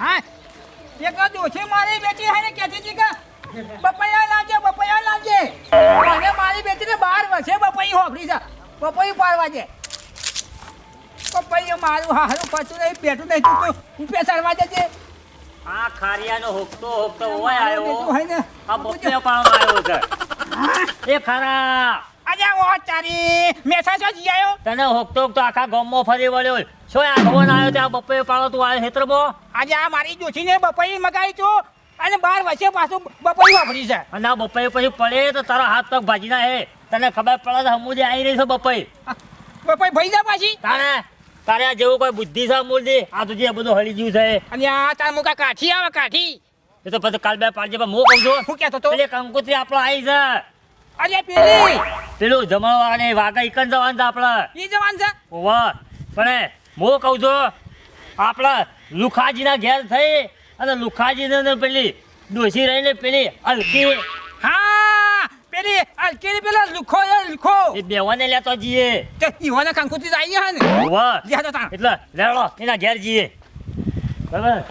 હા એક દોશી મારી બેટી હે ને કહેતી હતી કે બપૈયા લાવજે અને મારી બેટીને 12 વર્ષે બપૈયું હોભરી છે બપૈયું પાડવા છે બપૈયું મારું હારું પતું નહીં પેટું નહીં તું ઉપે સરવા જજે આ ખારિયાનો હોકતો ઓય આવ્યો હે ને આ બપૈયો પાડવામાં આવ્યો છે એ ખરા આજે ઓ ચારી મેસા છો જી આયો તને હોકતો આખા ગામમાં ફરી વળ્યો શું આ ફોન આવ્યો ત્યાં બપૈયો પાડો તું આ ક્ષેત્રમાં આજે આ મારી દોશીને બપૈયું મગાવી છું અને 12 વર્ષે પાછું બપૈયું વાપરી છે અને આ બપૈયો પછી પડે તો તારા હાથ પગ ભાજી ના હે તને ખબર પડે તો હમુદે આવી રહી છે બપૈ બપૈયું ભઈ જા પાછી તારે આ જેવું કોઈ બુદ્ધિ છે મૂલદી આ તો જે બધું હળી ગયું છે અને આ તાર મુકા કાઠી આવે કાઠી એ તો પછી કાલ બે પાડજે પણ હું કહું છું હું કહેતો તો પેલી કંકોત્રી આપણો આવી છે અરે પેલી પેલું જમણવાને વાઘા ઈકન જવાનું છે આપણે ઈ જવાન છે વાહ પણ હું કહું છું આપણે લુખાજીના ઘેર થઈ અને લુખાજીને પેલી ડોસી રહીને પેલી હલકી હા પેલી અલકેરી પેલો લુખો એ બેવાને લેતો જઈએ તે ઈવાના કંકુતી આવી હે ને વાહ લે તો તા એટલે લેડો એના ઘેર જઈએ બરાબર